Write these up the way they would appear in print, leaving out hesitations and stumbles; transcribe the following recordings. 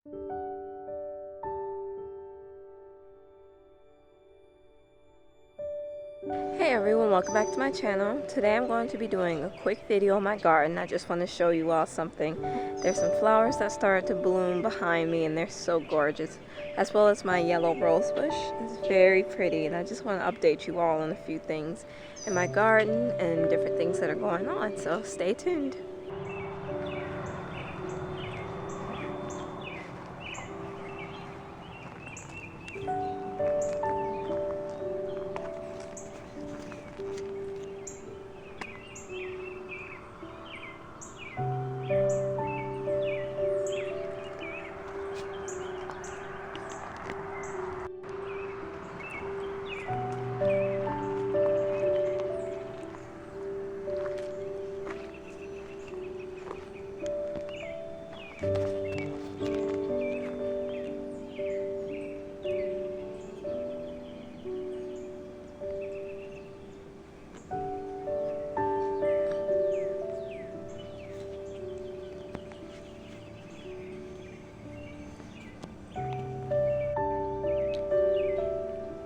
Hey everyone, welcome back to my channel. Today I'm going to be doing a quick video on my garden. I just want to show you all something. There's some flowers that started to bloom behind me and they're so gorgeous, as well as my yellow rose bush. It's very pretty, and I just want to update you all on a few things in my garden and different things that are going on, so stay tuned.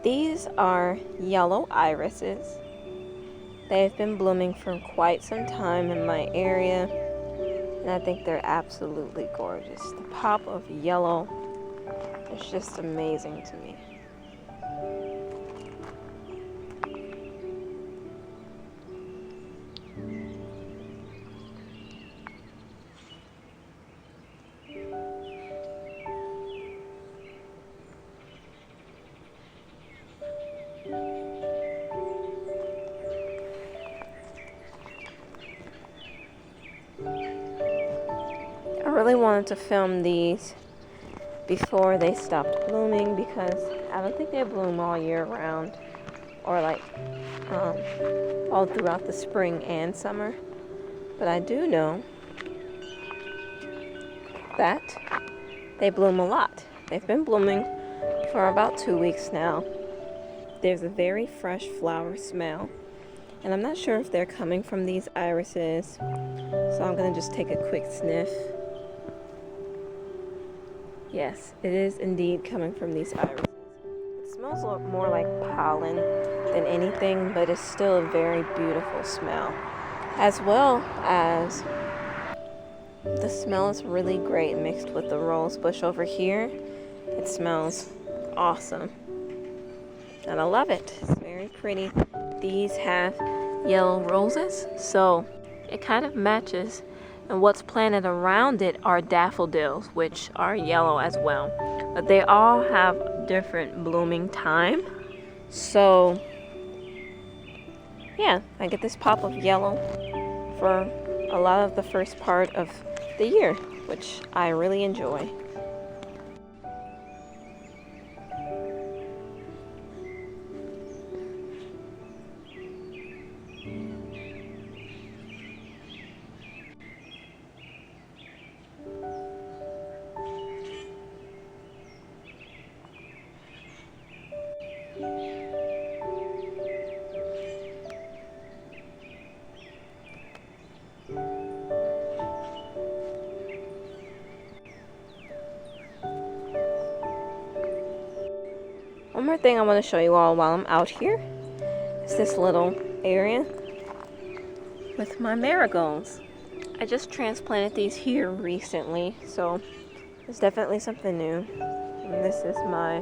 These are yellow irises. They've been blooming for quite some time in my area, and I think they're absolutely gorgeous. The pop of yellow is just amazing to me. I really wanted to film these before they stopped blooming because I don't think they bloom all year round, or like all throughout the spring and summer. But I do know that they bloom a lot. They've been blooming for about 2 weeks now. There's a very fresh flower smell, and I'm not sure if they're coming from these irises, so I'm gonna just take a quick sniff. Yes, it is indeed coming from these irises. It smells a lot more like pollen than anything, but it's still a very beautiful smell. As well as the smell is really great mixed with the rose bush over here. It smells awesome, and I love it. It's very pretty. These have yellow roses, so it kind of matches. And what's planted around it are daffodils, which are yellow as well. But they all have different blooming time. So, yeah, I get this pop of yellow for a lot of the first part of the year, which I really enjoy. One more thing I want to show you all while I'm out here is this little area with my marigolds. I just transplanted these here recently, so it's definitely something new. And this is my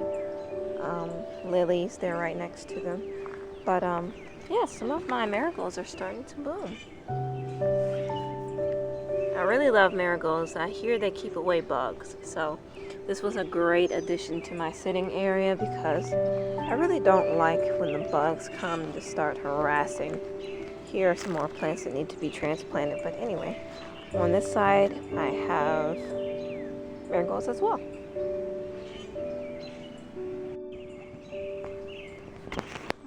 lilies. They're right next to them. But yeah, some of my marigolds are starting to bloom. I really love marigolds. I hear they keep away bugs, so this was a great addition to my sitting area because I really don't like when the bugs come and just start harassing. Here are some more plants that need to be transplanted, but anyway, on this side I have marigolds as well.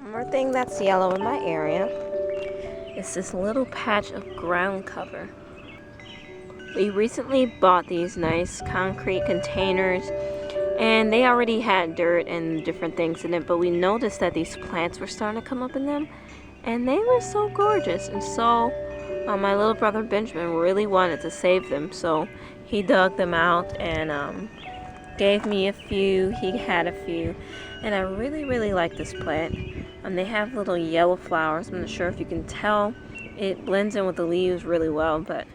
One more thing that's yellow in my area is this little patch of ground cover. We recently bought these nice concrete containers, and they already had dirt and different things in it, but we noticed that these plants were starting to come up in them, and they were so gorgeous. And so my little brother Benjamin really wanted to save them, so he dug them out and gave me a few, he had a few, and I really like this plant. They have little yellow flowers. I'm not sure if you can tell. It blends in with the leaves really well, but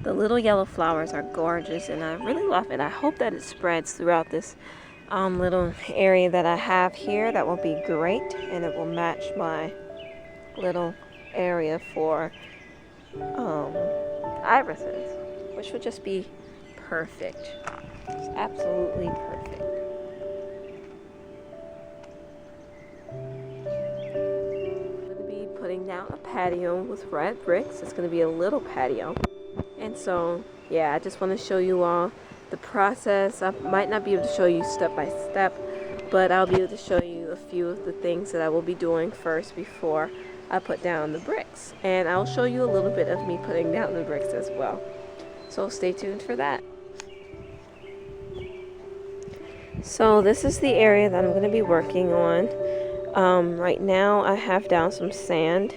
the little yellow flowers are gorgeous, and I really love it. I hope that it spreads throughout this little area that I have here. That will be great, and it will match my little area for irises, which would just be perfect. It's absolutely perfect. I'm going to be putting down a patio with red bricks. It's going to be a little patio. And so, yeah, I just want to show you all the process. I might not be able to show you step by step, but I'll be able to show you a few of the things that I will be doing first before I put down the bricks. And I'll show you a little bit of me putting down the bricks as well. So stay tuned for that. So this is the area that I'm going to be working on. Right now I have down some sand.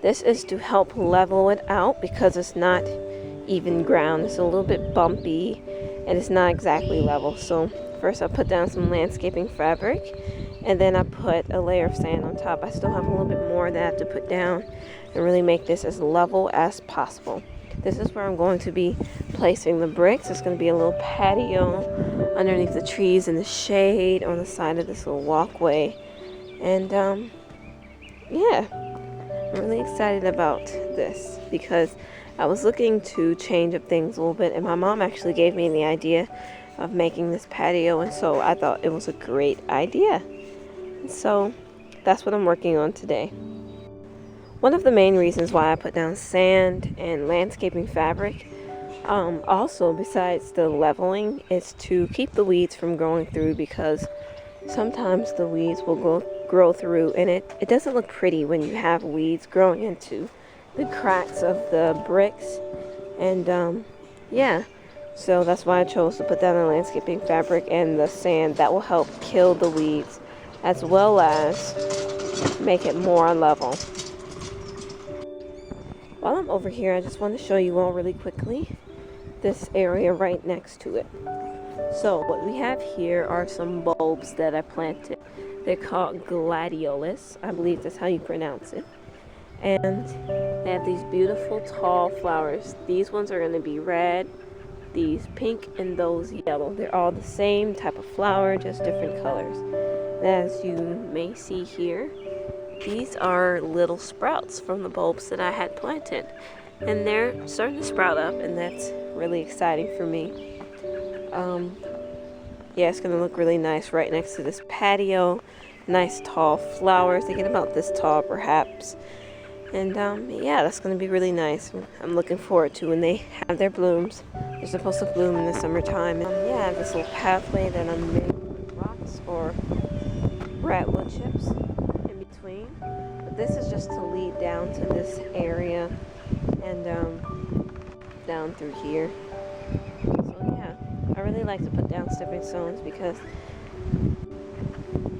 This is to help level it out because it's not even ground. It's a little bit bumpy and it's not exactly level. So first I put down some landscaping fabric, and then I put a layer of sand on top. I still have a little bit more that I have to put down and really make this as level as possible. This is where I'm going to be placing the bricks. It's going to be a little patio underneath the trees in the shade on the side of this little walkway. And yeah, I'm really excited about this because I was looking to change up things a little bit, and my mom actually gave me the idea of making this patio, and so I thought it was a great idea. And so that's what I'm working on today. One of the main reasons why I put down sand and landscaping fabric, also besides the leveling, is to keep the weeds from growing through, because sometimes the weeds will grow through, and it doesn't look pretty when you have weeds growing into the cracks of the bricks. And yeah, so that's why I chose to put down the landscaping fabric and the sand. That will help kill the weeds as well as make it more level. While I'm over here, I just want to show you all really quickly this area right next to it. So what we have here are some bulbs that I planted. They're called gladiolus. I believe that's how you pronounce it. And they have these beautiful tall flowers. These ones are going to be red, these pink, and those yellow. They're all the same type of flower, just different colors. And as you may see here, these are little sprouts from the bulbs that I had planted. And they're starting to sprout up, and that's really exciting for me. Yeah, it's going to look really nice right next to this patio. Nice tall flowers. They get about this tall perhaps. And yeah, that's going to be really nice. I'm looking forward to when they have their blooms. They're supposed to bloom in the summertime. And yeah, I have this little pathway that I'm making with rocks or ratwood chips in between. But this is just to lead down to this area and down through here. So yeah, I really like to put down stepping stones because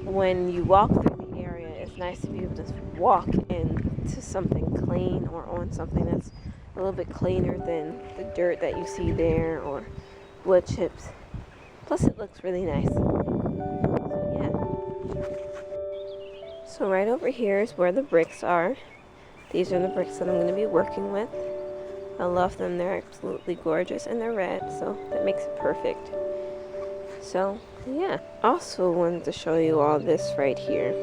when you walk through the area, it's nice to be able to walk into something clean or on something that's a little bit cleaner than the dirt that you see there or wood chips. Plus it looks really nice. So yeah. So right over here is where the bricks are. These are the bricks that I'm going to be working with. I love them. They're absolutely gorgeous, and they're red, so that makes it perfect. So yeah, also wanted to show you all this right here.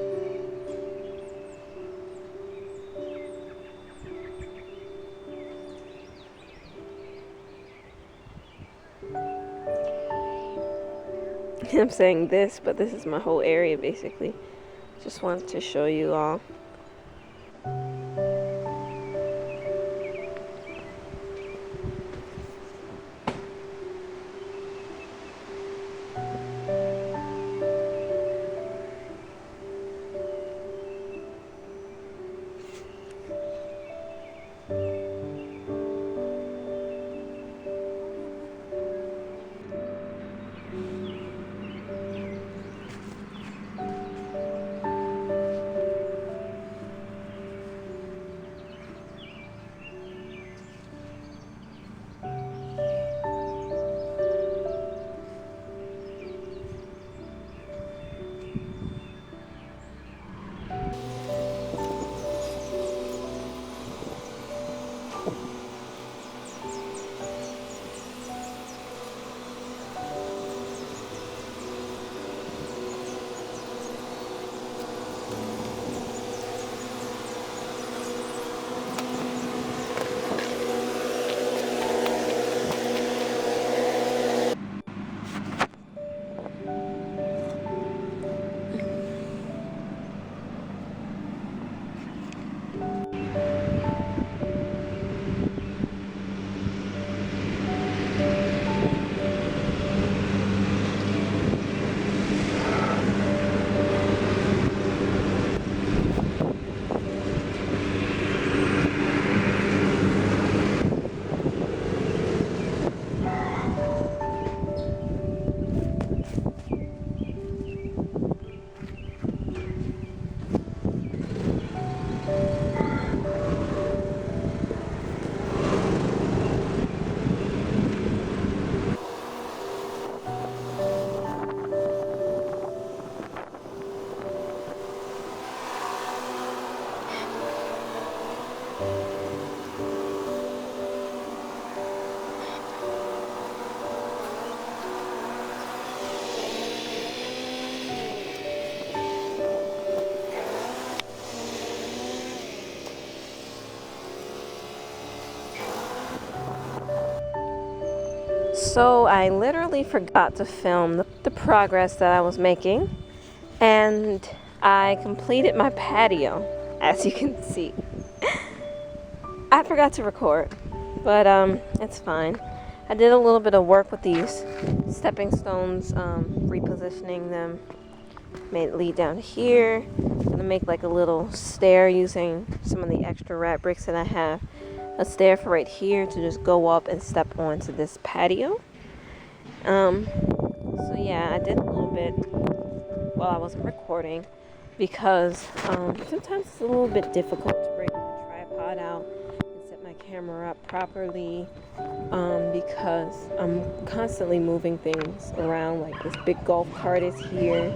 I'm saying this, but this is my whole area basically. Just wanted to show you all. So I literally forgot to film the progress that I was making, and I completed my patio, as you can see. I forgot to record, but it's fine. I did a little bit of work with these stepping stones, repositioning them. Made it lead down here. I'm gonna make like a little stair using some of the extra rat bricks that I have. A stair for right here to just go up and step onto this patio. So yeah, I did a little bit while I wasn't recording because sometimes it's a little bit difficult to bring the tripod out and set my camera up properly because I'm constantly moving things around. Like this big golf cart is here,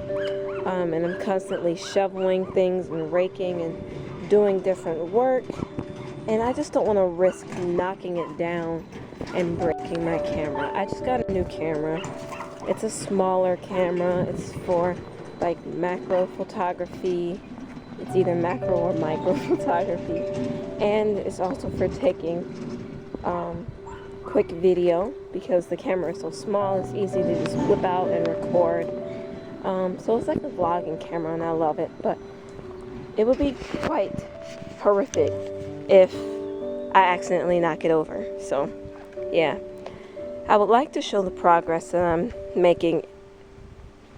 and I'm constantly shoveling things and raking and doing different work. And I just don't want to risk knocking it down and breaking my camera. I just got a new camera. It's a smaller camera. It's for like macro photography. It's either macro or micro photography. And it's also for taking quick video because the camera is so small. It's easy to just whip out and record. So it's like a vlogging camera and I love it. But it would be quite horrific if I accidentally knock it over. So yeah, I would like to show the progress that I'm making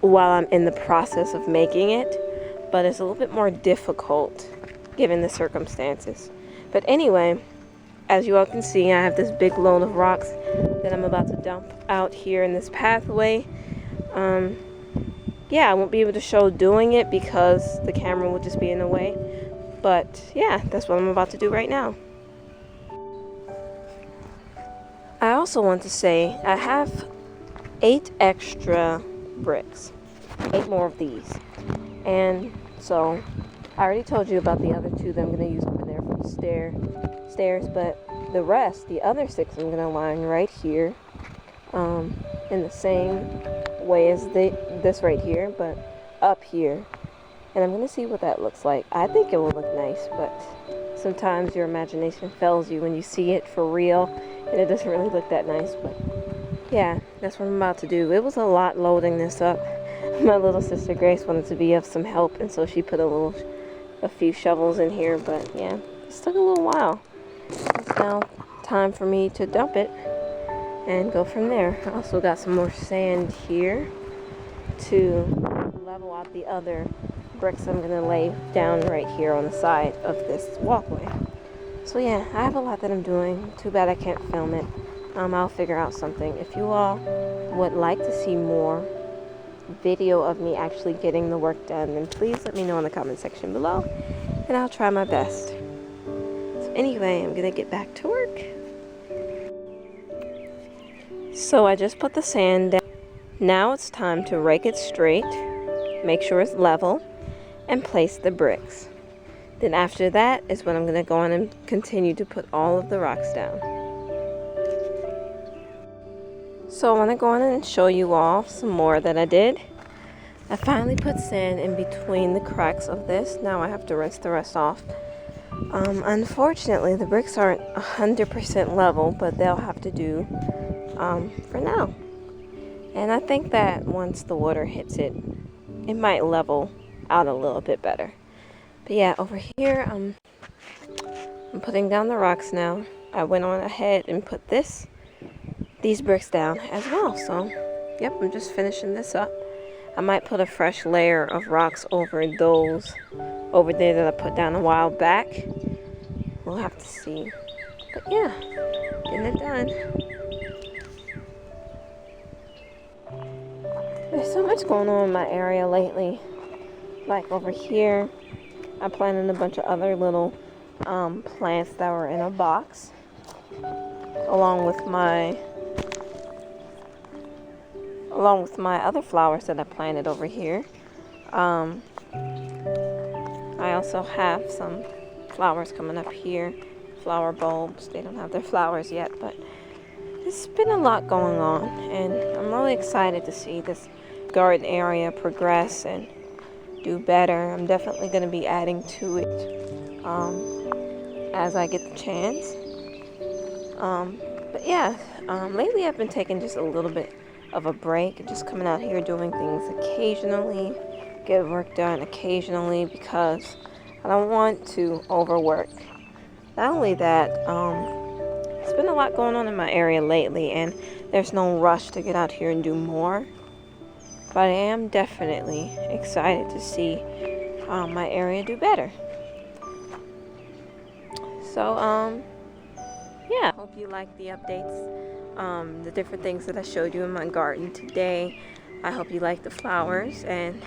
while I'm in the process of making it, but it's a little bit more difficult given the circumstances. But anyway, as you all can see, I have this big load of rocks that I'm about to dump out here in this pathway. Yeah, I won't be able to show doing it because the camera will just be in the way. But yeah, that's what I'm about to do right now. I also want to say I have 8 extra bricks, 8 more of these. And so I already told you about the other 2 that I'm going to use over there for the stairs, but the rest, the other 6, I'm going to line right here in the same way as this right here, but up here. And I'm going to see what that looks like. I think it will look nice, but sometimes your imagination fails you when you see it for real, and it doesn't really look that nice. But yeah, that's what I'm about to do. It was a lot loading this up. My little sister Grace wanted to be of some help, and so she put a few shovels in here, but yeah, it took a little while. It's now time for me to dump it and go from there. I also got some more sand here to level out the other bricks I'm gonna lay down right here on the side of this walkway. So yeah, I have a lot that I'm doing. Too bad I can't film it. I'll figure out something. If you all would like to see more video of me actually getting the work done, then please let me know in the comment section below and I'll try my best. So anyway, I'm gonna get back to work. So I just put the sand down. Now it's time to rake it straight, make sure it's level, and place the bricks. Then after that is when I'm going to go on and continue to put all of the rocks down. So I want to go on and show you all some more that I did. I finally put sand in between the cracks of this. Now I have to rinse the rest off. Unfortunately, the bricks aren't 100% level, but they'll have to do for now. And I think that once the water hits it, it might level out a little bit better. But yeah, over here I'm putting down the rocks now. I went on ahead and put these bricks down as well. So yep, I'm just finishing this up. I might put a fresh layer of rocks over those over there that I put down a while back. We'll have to see. But yeah, getting it done. There's so much going on in my area lately. Like over here, I planted a bunch of other little plants that were in a box, along with my other flowers that I planted over here. I also have some flowers coming up here, flower bulbs. They don't have their flowers yet, but there's been a lot going on, and I'm really excited to see this garden area progress and do better. I'm definitely going to be adding to it as I get the chance. But yeah, lately I've been taking just a little bit of a break, just coming out here doing things occasionally, get work done occasionally, because I don't want to overwork. Not only that, there's been a lot going on in my area lately, and there's no rush to get out here and do more. But I am definitely excited to see my area do better. So, yeah, hope you like the updates, the different things that I showed you in my garden today. I hope you like the flowers, and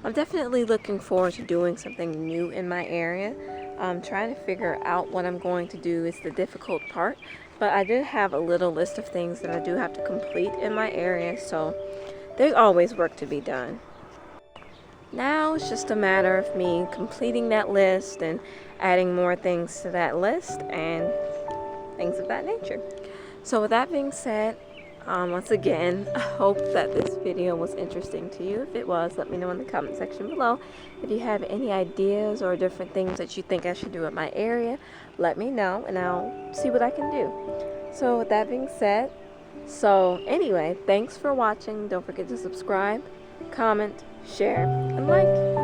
I'm definitely looking forward to doing something new in my area. Trying to figure out what I'm going to do is the difficult part, but I do have a little list of things that I do have to complete in my area, so there's always work to be done. Now it's just a matter of me completing that list and adding more things to that list and things of that nature. So with that being said, once again, I hope that this video was interesting to you. If it was, let me know in the comment section below. If you have any ideas or different things that you think I should do in my area, let me know and I'll see what I can do. So with that being said, anyway, thanks for watching. Don't forget to subscribe, comment, share, and like.